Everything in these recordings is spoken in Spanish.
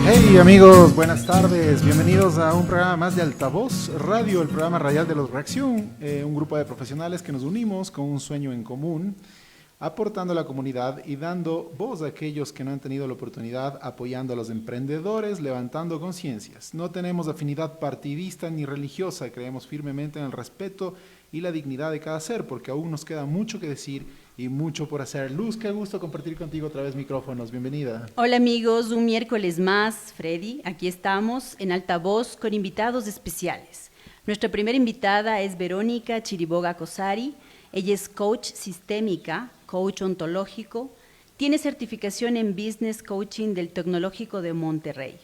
Hey amigos, buenas tardes, bienvenidos a un programa más de Altavoz Radio, el programa radial de los Reacción, un grupo de profesionales que nos unimos con un sueño en común, aportando a la comunidad y dando voz a aquellos que no han tenido la oportunidad, apoyando a los emprendedores, levantando conciencias. No tenemos afinidad partidista ni religiosa, creemos firmemente en el respeto y la dignidad de cada ser, porque aún nos queda mucho que decir y mucho por hacer. Luz, qué gusto compartir contigo otra vez micrófonos, bienvenida. Hola amigos, un miércoles más, Freddy, aquí estamos en Altavoz con invitados especiales. Nuestra primera invitada es Verónica Chiriboga Cosari. Ella es coach sistémica, coach ontológico, tiene certificación en Business Coaching del Tecnológico de Monterrey.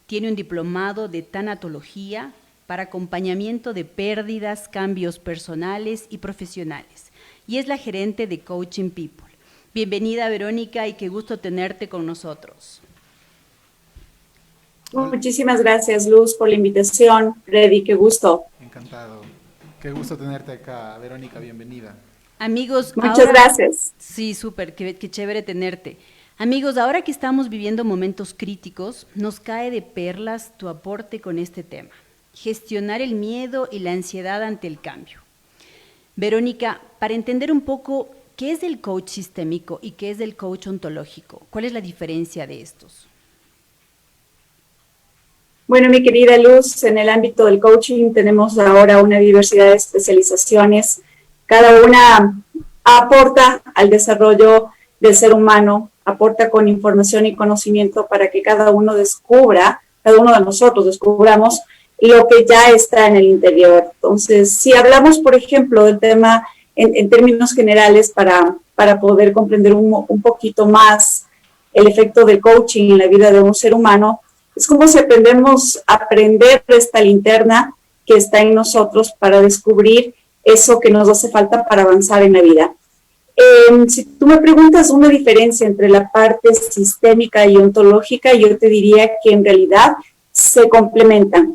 Tiene un diplomado de tanatología para acompañamiento de pérdidas, cambios personales y profesionales. Y es la gerente de Coaching People. Bienvenida, Verónica, y qué gusto tenerte con nosotros. Muchísimas gracias, Luz, por la invitación. Freddy, qué gusto. Encantado. Qué gusto tenerte acá, Verónica, bienvenida. Amigos, muchas gracias. Sí, súper, qué chévere tenerte. Amigos, ahora que estamos viviendo momentos críticos, nos cae de perlas tu aporte con este tema. Gestionar el miedo y la ansiedad ante el cambio. Verónica, para entender un poco qué es el coach sistémico y qué es el coach ontológico, ¿cuál es la diferencia de estos? Bueno, mi querida Luz, en el ámbito del coaching tenemos ahora una diversidad de especializaciones. Cada una aporta al desarrollo del ser humano, aporta con información y conocimiento para que cada uno de nosotros descubramos lo que ya está en el interior. Entonces, si hablamos, por ejemplo, del tema en términos generales para poder comprender un poquito más el efecto del coaching en la vida de un ser humano, es como si aprendemos a aprender esta linterna que está en nosotros para descubrir eso que nos hace falta para avanzar en la vida. Si tú me preguntas una diferencia entre la parte sistémica y ontológica, yo te diría que en realidad se complementan.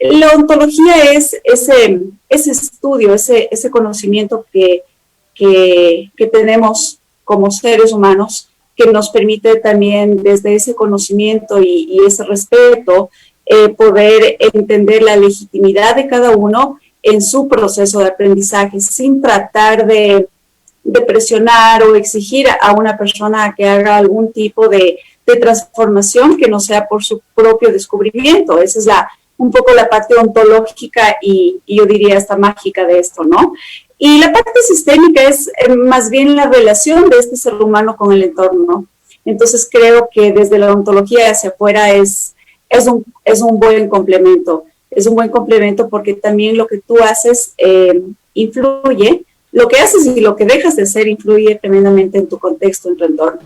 La ontología es ese estudio, ese conocimiento que tenemos como seres humanos, que nos permite también desde ese conocimiento y ese respeto poder entender la legitimidad de cada uno en su proceso de aprendizaje, sin tratar de presionar o exigir a una persona que haga algún tipo de transformación que no sea por su propio descubrimiento. Esa es un poco la parte ontológica y yo diría hasta mágica de esto, ¿no? Y la parte sistémica es más bien la relación de este ser humano con el entorno. Entonces creo que desde la ontología hacia afuera es un buen complemento. Es un buen complemento porque también lo que tú haces influye, lo que haces y lo que dejas de hacer influye tremendamente en tu contexto, en tu entorno.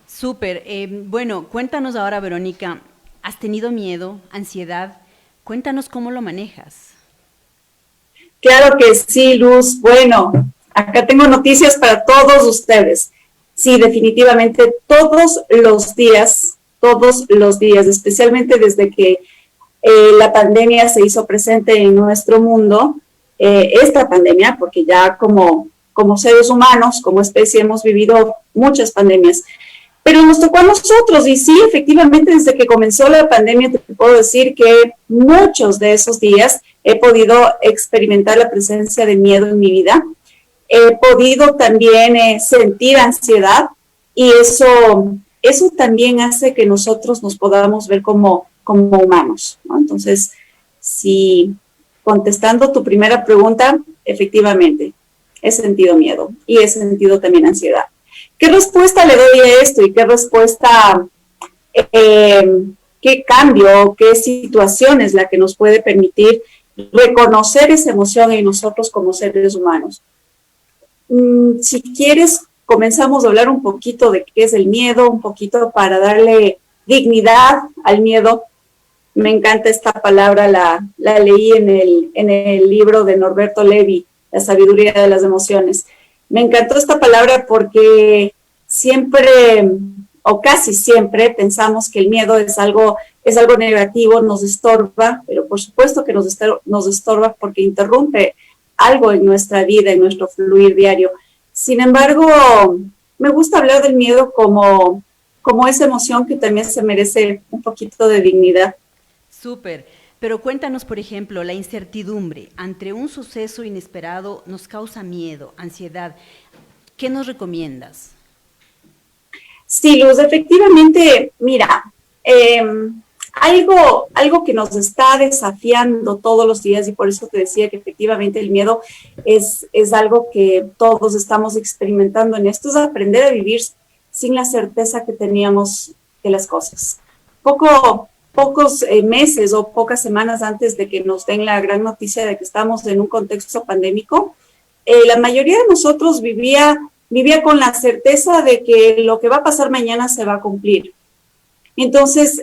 Súper. Bueno, cuéntanos ahora, Verónica, ¿has tenido miedo, ansiedad? Cuéntanos cómo lo manejas. Claro que sí, Luz. Bueno, acá tengo noticias para todos ustedes. Sí, definitivamente todos los días, especialmente desde que la pandemia se hizo presente en nuestro mundo, esta pandemia, porque ya como seres humanos, como especie, hemos vivido muchas pandemias, pero nos tocó a nosotros, y sí, efectivamente, desde que comenzó la pandemia, te puedo decir que muchos de esos días he podido experimentar la presencia de miedo en mi vida. He podido también sentir ansiedad, y eso también hace que nosotros nos podamos ver como humanos, ¿no? Entonces, si contestando tu primera pregunta, efectivamente, he sentido miedo y he sentido también ansiedad. ¿Qué respuesta le doy a esto y qué respuesta, qué cambio, qué situación es la que nos puede permitir reconocer esa emoción en nosotros como seres humanos? Si quieres, comenzamos a hablar un poquito de qué es el miedo, un poquito para darle dignidad al miedo. Me encanta esta palabra, la leí en el libro de Norberto Levi, La sabiduría de las emociones. Me encantó esta palabra porque siempre, o casi siempre, pensamos que el miedo es algo negativo, nos estorba, pero por supuesto que nos estorba porque interrumpe algo en nuestra vida, en nuestro fluir diario. Sin embargo, me gusta hablar del miedo como como esa emoción que también se merece un poquito de dignidad. Súper. Pero cuéntanos, por ejemplo, la incertidumbre ante un suceso inesperado nos causa miedo, ansiedad. ¿Qué nos recomiendas? Sí, Luz, efectivamente, mira, algo que nos está desafiando todos los días, y por eso te decía que efectivamente el miedo es algo que todos estamos experimentando en esto, es aprender a vivir sin la certeza que teníamos de las cosas. Pocos meses o pocas semanas antes de que nos den la gran noticia de que estamos en un contexto pandémico, la mayoría de nosotros vivía con la certeza de que lo que va a pasar mañana se va a cumplir. Entonces,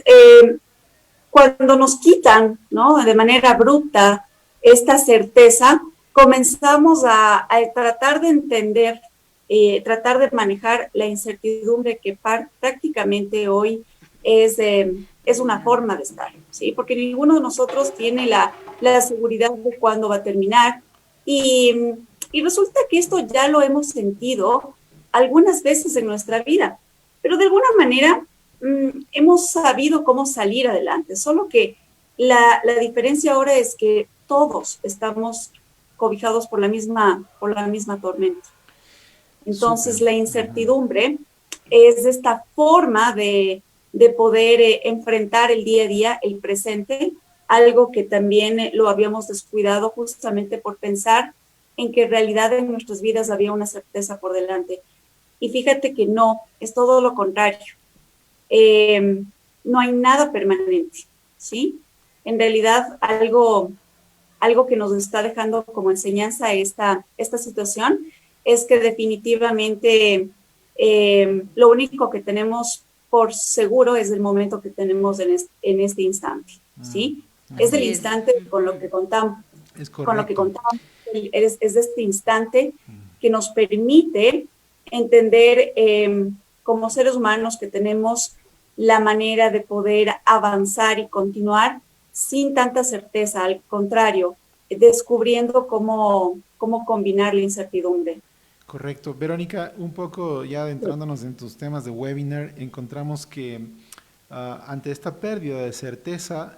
cuando nos quitan, ¿no?, de manera abrupta esta certeza, comenzamos a tratar de entender, tratar de manejar la incertidumbre que prácticamente hoy es una forma de estar, ¿sí? Porque ninguno de nosotros tiene la seguridad de cuándo va a terminar. Y resulta que esto ya lo hemos sentido algunas veces en nuestra vida, pero de alguna manera hemos sabido cómo salir adelante, solo que la diferencia ahora es que todos estamos cobijados por la misma tormenta. Entonces, la incertidumbre es esta forma de poder enfrentar el día a día, el presente, algo que también lo habíamos descuidado justamente por pensar en que en realidad en nuestras vidas había una certeza por delante. Y fíjate que no, es todo lo contrario. No hay nada permanente, ¿sí? En realidad, algo que nos está dejando como enseñanza esta situación es que definitivamente lo único que tenemos por seguro es el momento que tenemos en este instante, ¿sí? Es el instante con lo que contamos. Es correcto. Con lo que contamos, es este instante que nos permite entender como seres humanos que tenemos la manera de poder avanzar y continuar sin tanta certeza, al contrario, descubriendo cómo combinar la incertidumbre. Correcto. Verónica, un poco ya adentrándonos en tus temas de webinar, encontramos que ante esta pérdida de certeza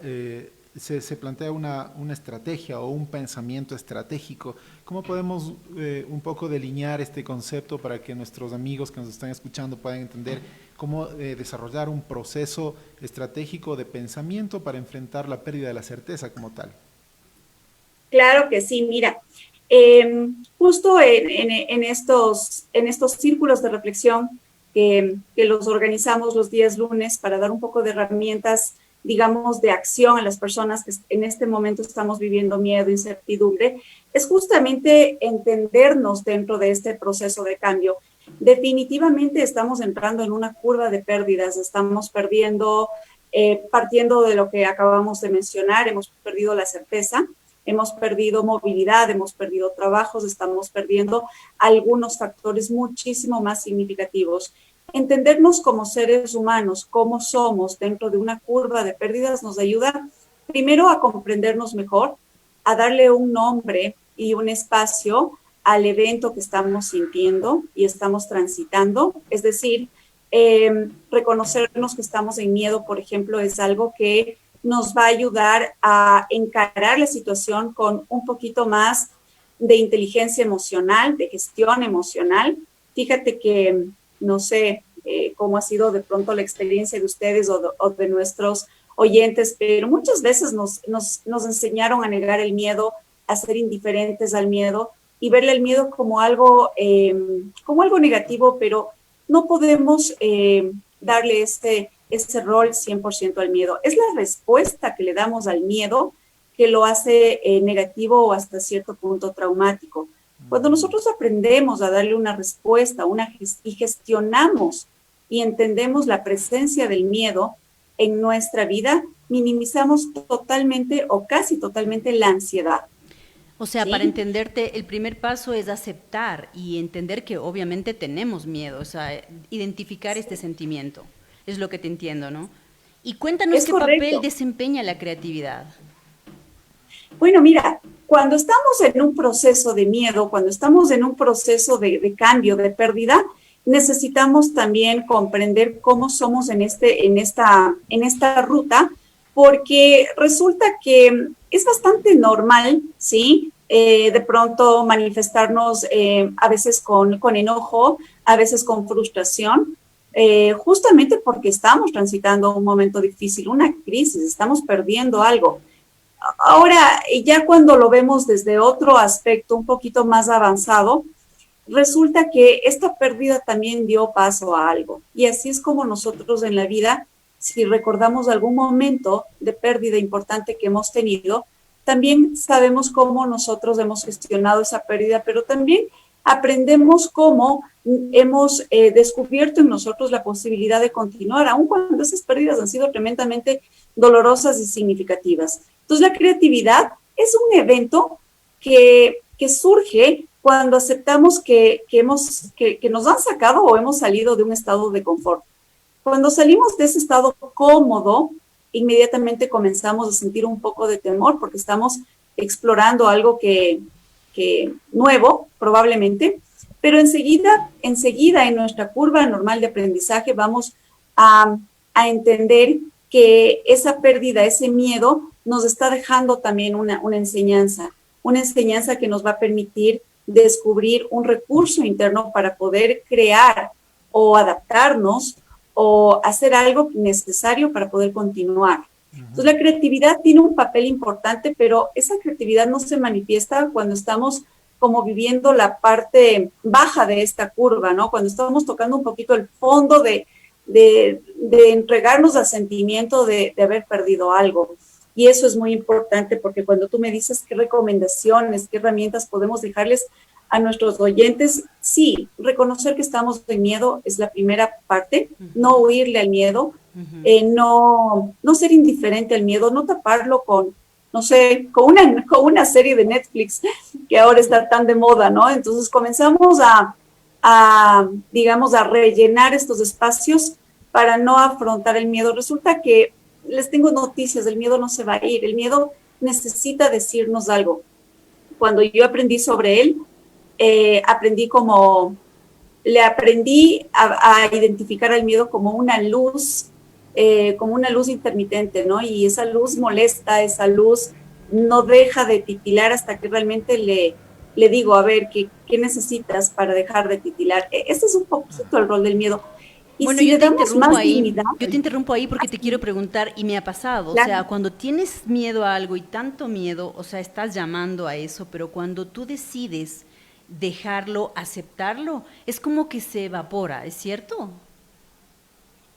se plantea una estrategia o un pensamiento estratégico. ¿Cómo podemos un poco delinear este concepto para que nuestros amigos que nos están escuchando puedan entender cómo desarrollar un proceso estratégico de pensamiento para enfrentar la pérdida de la certeza como tal? Claro que sí, mira, justo en estos círculos de reflexión que los organizamos los días lunes para dar un poco de herramientas, digamos, de acción a las personas que en este momento estamos viviendo miedo, incertidumbre, es justamente entendernos dentro de este proceso de cambio. Definitivamente estamos entrando en una curva de pérdidas, estamos perdiendo, partiendo de lo que acabamos de mencionar, hemos perdido la certeza, hemos perdido movilidad, hemos perdido trabajos, estamos perdiendo algunos factores muchísimo más significativos. Entendernos como seres humanos, cómo somos dentro de una curva de pérdidas, nos ayuda primero a comprendernos mejor, a darle un nombre y un espacio al evento que estamos sintiendo y estamos transitando. Es decir, reconocernos que estamos en miedo, por ejemplo, es algo que nos va a ayudar a encarar la situación con un poquito más de inteligencia emocional, de gestión emocional. Fíjate que, no sé cómo ha sido de pronto la experiencia de ustedes o de nuestros oyentes, pero muchas veces nos enseñaron a negar el miedo, a ser indiferentes al miedo y verle el miedo como algo negativo, pero no podemos darle ese rol 100% al miedo. Es la respuesta que le damos al miedo que lo hace negativo o hasta cierto punto traumático. Cuando nosotros aprendemos a darle una respuesta y gestionamos y entendemos la presencia del miedo en nuestra vida, minimizamos totalmente o casi totalmente la ansiedad. O sea, ¿sí? Para entenderte, el primer paso es aceptar y entender que obviamente tenemos miedo, o sea, identificar este sentimiento. Es lo que te entiendo, ¿no? Y cuéntanos qué papel desempeña la creatividad. Bueno, mira, cuando estamos en un proceso de miedo, cuando estamos en un proceso de cambio, de pérdida, necesitamos también comprender cómo somos en esta ruta, porque resulta que es bastante normal, ¿sí? De pronto manifestarnos a veces con enojo, a veces con frustración, justamente porque estamos transitando un momento difícil, una crisis, estamos perdiendo algo. Ahora, ya cuando lo vemos desde otro aspecto un poquito más avanzado, resulta que esta pérdida también dio paso a algo. Y así es como nosotros en la vida, si recordamos algún momento de pérdida importante que hemos tenido, también sabemos cómo nosotros hemos gestionado esa pérdida, pero también aprendemos cómo hemos descubierto en nosotros la posibilidad de continuar, aun cuando esas pérdidas han sido tremendamente dolorosas y significativas. Entonces, la creatividad es un evento que surge cuando aceptamos que nos han sacado o hemos salido de un estado de confort. Cuando salimos de ese estado cómodo, inmediatamente comenzamos a sentir un poco de temor porque estamos explorando algo que nuevo, probablemente, pero enseguida en nuestra curva normal de aprendizaje vamos a entender que esa pérdida, ese miedo, nos está dejando también una enseñanza que nos va a permitir descubrir un recurso interno para poder crear o adaptarnos o hacer algo necesario para poder continuar. Entonces, la creatividad tiene un papel importante, pero esa creatividad no se manifiesta cuando estamos como viviendo la parte baja de esta curva, ¿no? Cuando estamos tocando un poquito el fondo de entregarnos al sentimiento de haber perdido algo. Y eso es muy importante porque cuando tú me dices qué recomendaciones, qué herramientas podemos dejarles a nuestros oyentes, sí, reconocer que estamos en miedo es la primera parte, no huirle al miedo, no ser indiferente al miedo, no taparlo con, no sé, con una serie de Netflix que ahora está tan de moda, ¿no? Entonces comenzamos digamos, a rellenar estos espacios para no afrontar el miedo. Resulta que les tengo noticias, el miedo no se va a ir, el miedo necesita decirnos algo. Cuando yo aprendí sobre él, aprendí a identificar al miedo como una luz intermitente, ¿no? Y esa luz molesta, esa luz no deja de titilar hasta que realmente le digo, a ver, ¿qué necesitas para dejar de titilar? Este es un poquito el rol del miedo. Y bueno, si yo yo te interrumpo ahí porque te quiero preguntar, y me ha pasado, claro. O sea, cuando tienes miedo a algo y tanto miedo, o sea, estás llamando a eso, pero cuando tú decides dejarlo, aceptarlo, es como que se evapora, ¿es cierto?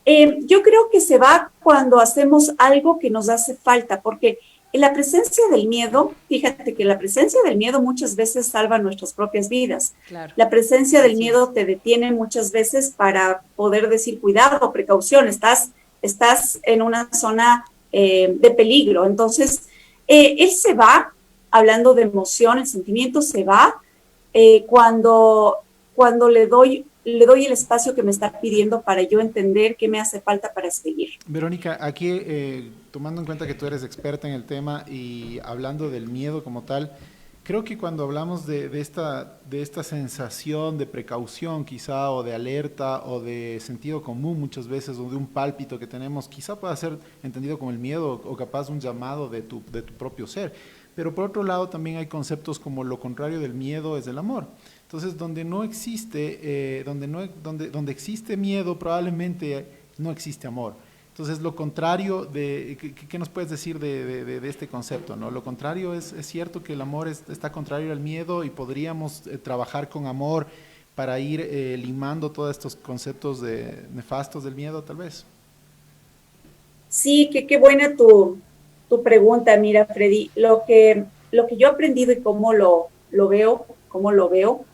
Yo creo que se va cuando hacemos algo que nos hace falta, porque en la presencia del miedo, fíjate que la presencia del miedo muchas veces salva nuestras propias vidas. Claro. La presencia del miedo te detiene muchas veces para poder decir cuidado, precaución, estás en una zona de peligro. Entonces, él se va, hablando de emoción, el sentimiento se va cuando le doy el espacio que me está pidiendo para yo entender qué me hace falta para seguir. Verónica, aquí tomando en cuenta que tú eres experta en el tema y hablando del miedo como tal, creo que cuando hablamos de esta sensación de precaución quizá, o de alerta, o de sentido común muchas veces, o de un pálpito que tenemos, quizá pueda ser entendido como el miedo o capaz un llamado de tu propio ser. Pero por otro lado también hay conceptos como lo contrario del miedo es el amor. Entonces, donde no existe, donde existe miedo, probablemente no existe amor. Entonces, lo contrario ¿qué nos puedes decir de este concepto, ¿no? Lo contrario es cierto que el amor está contrario al miedo y podríamos trabajar con amor para ir limando todos estos conceptos nefastos del miedo, tal vez. Sí, qué buena tu pregunta, mira, Freddy. Lo que yo he aprendido y cómo lo veo,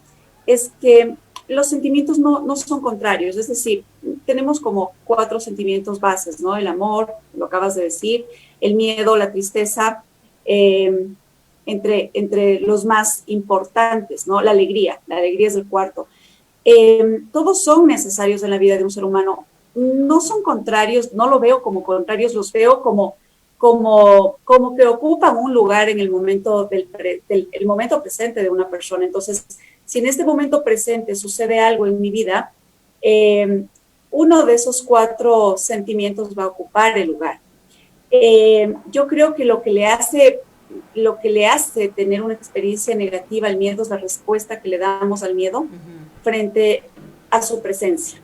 es que los sentimientos no son contrarios, es decir, tenemos como 4 sentimientos bases, ¿no? El amor, lo acabas de decir, el miedo, la tristeza, entre los más importantes, ¿no? La alegría es el cuarto. Todos son necesarios en la vida de un ser humano, no son contrarios, no lo veo como contrarios, los veo como que ocupan un lugar en el momento el momento presente de una persona. Entonces, si en este momento presente sucede algo en mi vida, uno de esos 4 sentimientos va a ocupar el lugar. Yo creo que lo que le hace tener una experiencia negativa al miedo es la respuesta que le damos al miedo frente a su presencia.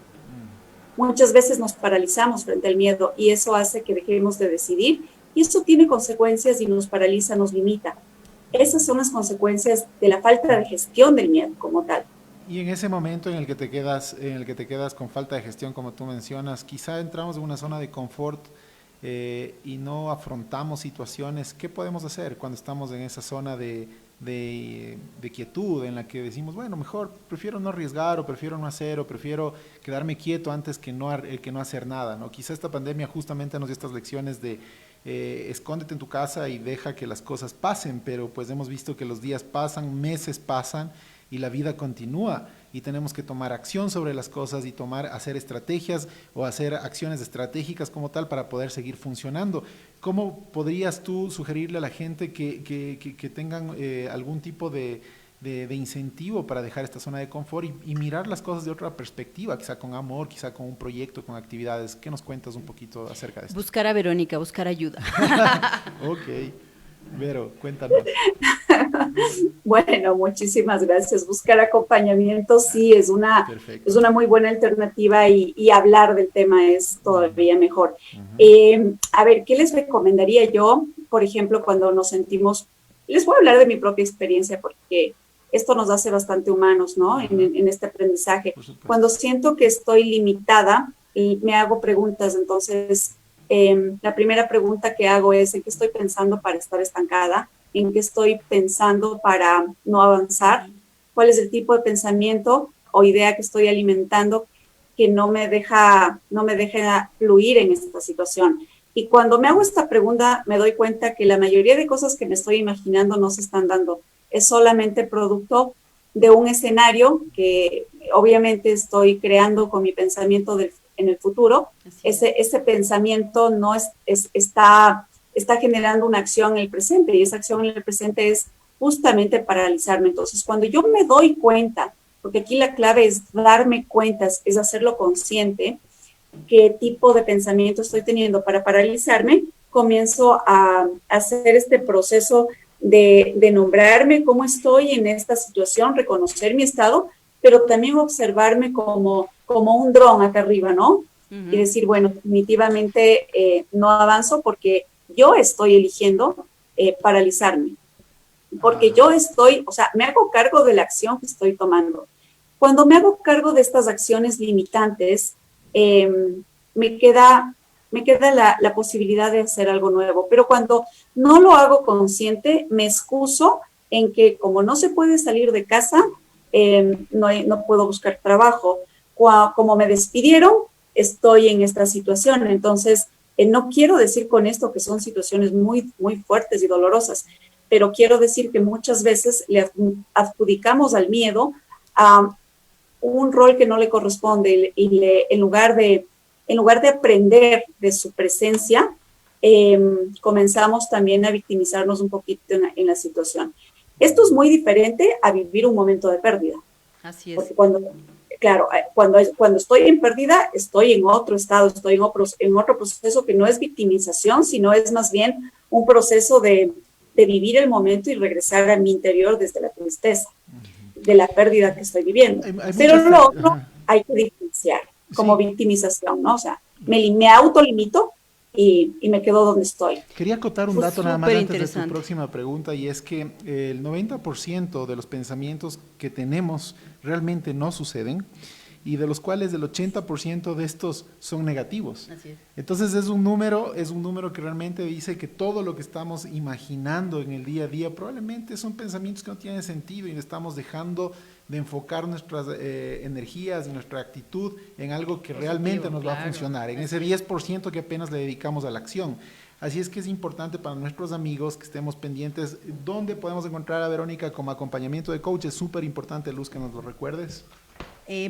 Muchas veces nos paralizamos frente al miedo y eso hace que dejemos de decidir y eso tiene consecuencias y nos paraliza, nos limita. Esas son las consecuencias de la falta de gestión del miedo como tal. Y en ese momento en el que te quedas con falta de gestión, como tú mencionas, quizá entramos en una zona de confort y no afrontamos situaciones. ¿Qué podemos hacer cuando estamos en esa zona de quietud en la que decimos, bueno, mejor prefiero no arriesgar o prefiero no hacer o prefiero quedarme quieto antes que no hacer nada, ¿no? Quizá esta pandemia justamente nos dio estas lecciones de escóndete en tu casa y deja que las cosas pasen, pero pues hemos visto que los días pasan, meses pasan y la vida continúa y tenemos que tomar acción sobre las cosas y hacer estrategias o hacer acciones estratégicas como tal para poder seguir funcionando. ¿Cómo podrías tú sugerirle a la gente que tengan algún tipo de incentivo para dejar esta zona de confort y mirar las cosas de otra perspectiva, quizá con amor, quizá con un proyecto, con actividades? ¿Qué nos cuentas un poquito acerca de esto? Buscar a Verónica, buscar ayuda. Ok. Vero, cuéntanos. Bueno, muchísimas gracias. Buscar acompañamiento sí es una muy buena alternativa y hablar del tema es todavía mejor. A ver, ¿qué les recomendaría yo? Por ejemplo, cuando nos sentimos, les voy a hablar de mi propia experiencia porque esto nos hace bastante humanos, ¿no? En este aprendizaje. Cuando siento que estoy limitada y me hago preguntas, entonces la primera pregunta que hago es ¿en qué estoy pensando para estar estancada? ¿En qué estoy pensando para no avanzar? ¿Cuál es el tipo de pensamiento o idea que estoy alimentando que no me deja fluir en esta situación? Y cuando me hago esta pregunta me doy cuenta que la mayoría de cosas que me estoy imaginando no se están dando. Es solamente producto de un escenario que obviamente estoy creando con mi pensamiento en el futuro. Ese pensamiento no está generando una acción en el presente y esa acción en el presente es justamente paralizarme. Entonces, cuando yo me doy cuenta, porque aquí la clave es darme cuenta, es hacerlo consciente, qué tipo de pensamiento estoy teniendo para paralizarme, comienzo a hacer este proceso de nombrarme cómo estoy en esta situación, reconocer mi estado, pero también observarme como un dron acá arriba, ¿no? Y decir, bueno, definitivamente no avanzo porque yo estoy eligiendo paralizarme, porque yo me hago cargo de la acción que estoy tomando. Cuando me hago cargo de estas acciones limitantes, me queda la posibilidad de hacer algo nuevo, pero cuando no lo hago consciente, me excuso en que como no se puede salir de casa, no puedo buscar trabajo. Como me despidieron, estoy en esta situación. Entonces, no quiero decir con esto que son situaciones muy, muy fuertes y dolorosas, pero quiero decir que muchas veces le adjudicamos al miedo a un rol que no le corresponde y en lugar de aprender de su presencia, comenzamos también a victimizarnos un poquito en la situación. Esto es muy diferente a vivir un momento de pérdida. Así es. Porque cuando estoy en pérdida, estoy en otro estado, estoy en otro proceso que no es victimización, sino es más bien un proceso de vivir el momento y regresar a mi interior desde la tristeza, de la pérdida que estoy viviendo. Pero lo otro hay que diferenciar como victimización, ¿no? O sea, me autolimito y me quedo donde estoy. Quería acotar un dato nada más antes de tu próxima pregunta, y es que el 90% de los pensamientos que tenemos realmente no suceden, y de los cuales el 80% de estos son negativos. Así es. Entonces es un número que realmente dice que todo lo que estamos imaginando en el día a día probablemente son pensamientos que no tienen sentido y estamos dejando de enfocar nuestras energías y nuestra actitud en algo que realmente nos va a funcionar, en ese 10% que apenas le dedicamos a la acción. Así es que es importante para nuestros amigos que estemos pendientes. ¿Dónde podemos encontrar a Verónica como acompañamiento de coach? Es súper importante, Luz, que nos lo recuerdes.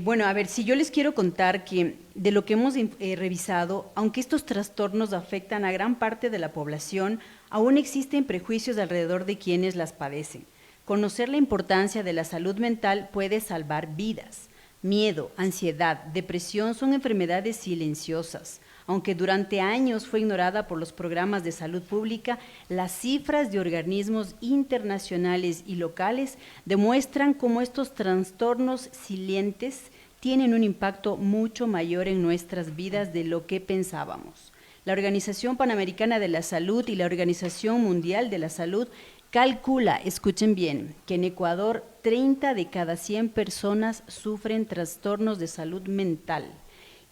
Bueno, a ver, si yo les quiero contar que de lo que hemos revisado, aunque estos trastornos afectan a gran parte de la población, aún existen prejuicios alrededor de quienes las padecen. Conocer la importancia de la salud mental puede salvar vidas. Miedo, ansiedad, depresión son enfermedades silenciosas. Aunque durante años fue ignorada por los programas de salud pública, las cifras de organismos internacionales y locales demuestran cómo estos trastornos silentes tienen un impacto mucho mayor en nuestras vidas de lo que pensábamos. La Organización Panamericana de la Salud y la Organización Mundial de la Salud calcula, escuchen bien, que en Ecuador 30 de cada 100 personas sufren trastornos de salud mental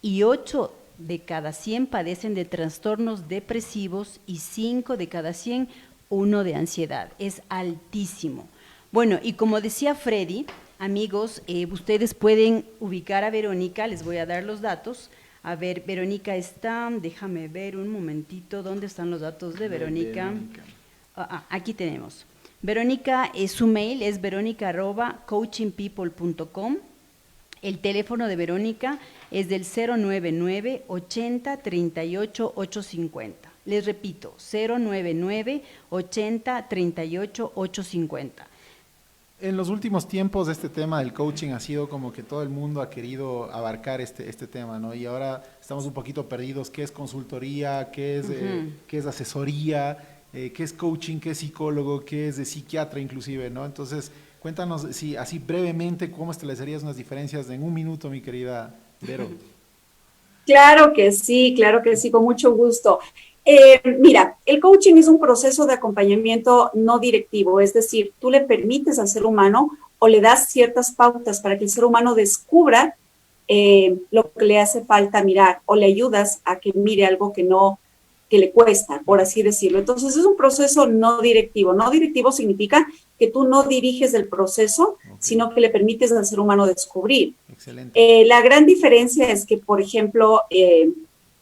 y 8 de cada 100 padecen de trastornos depresivos y 5 de cada 100 uno de ansiedad. Es altísimo. Bueno, y como decía Freddy, amigos, ustedes pueden ubicar a Verónica, les voy a dar los datos. A ver, Verónica está, déjame ver un momentito, ¿dónde están los datos de Verónica? Aquí tenemos. Verónica, su mail es veronica@coachingpeople.com. El teléfono de Verónica es del 099 80 38 850. Les repito, 099 80 38 850. En los últimos tiempos este tema del coaching ha sido como que todo el mundo ha querido abarcar este tema, ¿no? Y ahora estamos un poquito perdidos. ¿Qué es consultoría? ¿Qué es asesoría? ¿Qué es coaching? ¿Qué es psicólogo? ¿Qué es de psiquiatra inclusive, ¿no? Entonces, cuéntanos, sí, así brevemente, ¿cómo establecerías unas diferencias en un minuto, mi querida Vero? Claro que sí, con mucho gusto. Mira, el coaching es un proceso de acompañamiento no directivo, es decir, tú le permites al ser humano o le das ciertas pautas para que el ser humano descubra lo que le hace falta mirar, o le ayudas a que mire algo que le cuesta, por así decirlo. Entonces es un proceso no directivo. No directivo significa que tú no diriges el proceso, sino que le permites al ser humano descubrir. Excelente. La gran diferencia es que, por ejemplo,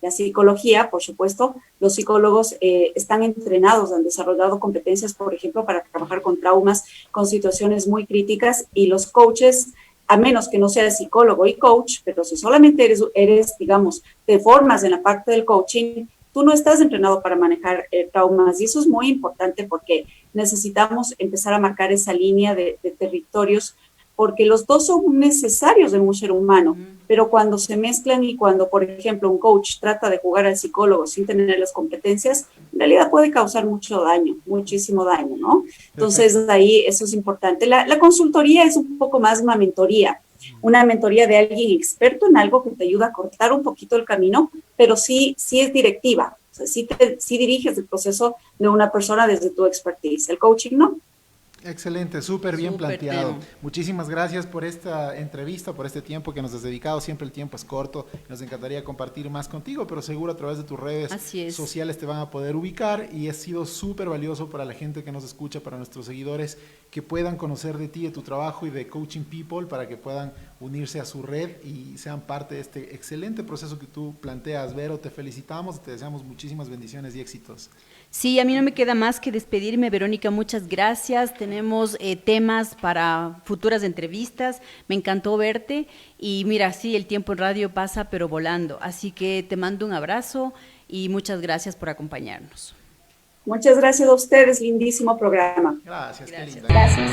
la psicología, por supuesto, los psicólogos están entrenados, han desarrollado competencias, por ejemplo, para trabajar con traumas, con situaciones muy críticas, y los coaches, a menos que no seas psicólogo y coach, pero si solamente eres, digamos, te formas en la parte del coaching, tú no estás entrenado para manejar traumas, y eso es muy importante porque necesitamos empezar a marcar esa línea de territorios, porque los dos son necesarios en un ser humano, pero cuando se mezclan y cuando, por ejemplo, un coach trata de jugar al psicólogo sin tener las competencias, en realidad puede causar mucho daño, muchísimo daño, ¿no? Entonces, ahí eso es importante. La consultoría es un poco más una mentoría de alguien experto en algo que te ayuda a cortar un poquito el camino, pero sí es directiva, o sea, sí diriges el proceso de una persona desde tu expertise. El coaching no. Excelente, súper bien planteado. Muchísimas gracias por esta entrevista, por este tiempo que nos has dedicado. Siempre el tiempo es corto, nos encantaría compartir más contigo, pero seguro a través de tus redes sociales te van a poder ubicar, y ha sido súper valioso para la gente que nos escucha, para nuestros seguidores, que puedan conocer de ti, de tu trabajo y de Coaching People, para que puedan unirse a su red y sean parte de este excelente proceso que tú planteas. Vero, te felicitamos y te deseamos muchísimas bendiciones y éxitos. Sí, a mí no me queda más que despedirme, Verónica, muchas gracias. Tenemos temas para futuras entrevistas, me encantó verte, y mira, sí, el tiempo en radio pasa pero volando, así que te mando un abrazo y muchas gracias por acompañarnos. Muchas gracias a ustedes, lindísimo programa. Gracias. Qué linda. Gracias.